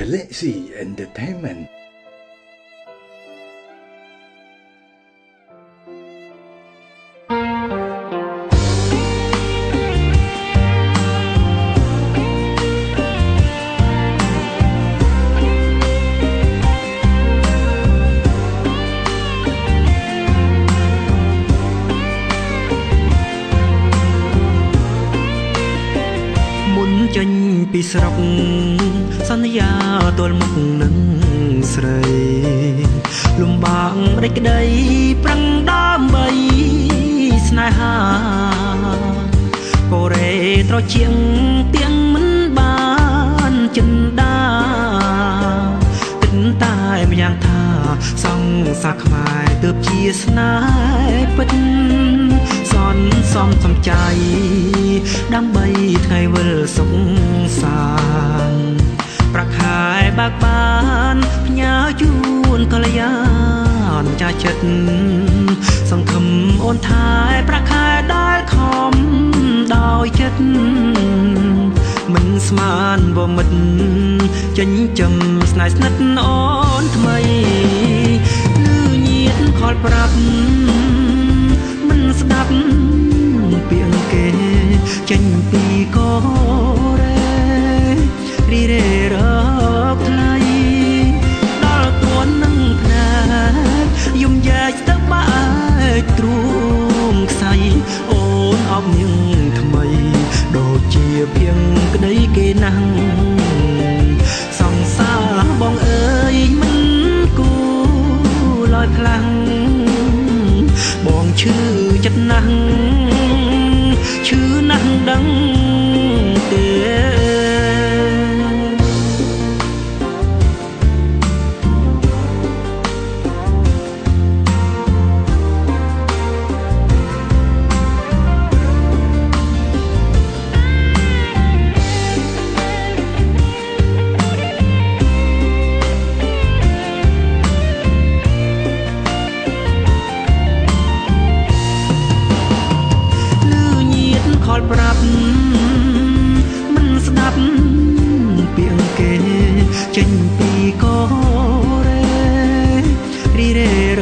Galaxy Entertainment ចេញពីស្រុកសន្យាទល់មុខនឹងស្រីលំបាកម្ដេចក្ដីប្រឹងដើម្បីស្នេហាកូរ៉េត្រជាងទៀងមិនបានចិនដាគិតតែម្យ៉ាងថាសង្សារខ្មែរទើបជាស្នេហ៍ពិតសន់សំសំចៃដើម្បីថ្ងៃវិលសុខសាន្តប្រាក់ខែបាក់បានផ្ញើជូនកល្យានចាស់ចិត្តសង្ឃឹមអូនថែប្រាក់ខែដែលខំដោយចិត្តមិនស្មានវមិត្តចិញ្ចឹមស្នេហ៍ស្និទ្ធអូនថ្មីលឺញៀនខលប្រាប់មិនស្ដាប់ពាក្យគេចេញពីកូរ៉េរីរេរកថ្លៃដល់ទួននឹងភ្នែកយំយ៉ាច់ទៅបាច់ទ្រូងខ្សៃអូនអបញឹងថ្មីដូចជាភៀងក្ដីគេណាំងសង្សារបងអើយមិនគូលយខ្លាំងបងឈឺចិត្តណាស់ឈឺណាស់ដឹងទេខលប្រាប់មិនស្ដាប់ពាក្យគេចេញពីកូរ៉េរីរេរ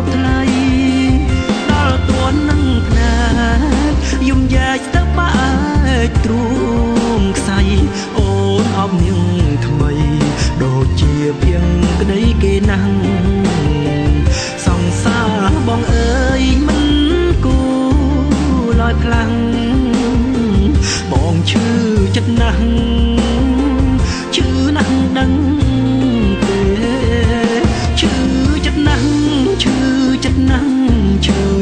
កថ្លៃដល់ទួននឹងភ្នែកយំយ៉ាច់ទៅបាច់ទ្រូងខ្សៃអូនអបញឹងថ្មីដូចជាភៀងក្ដីគេណាំងសង្សារបងអើយមិនគូលយខ្លាំងបងឈឺចិត្តណាស់ឈឺណាស់ដឹងទេឈឺចិត្តណាស់ឈឺចិត្តណាស់ឈឺ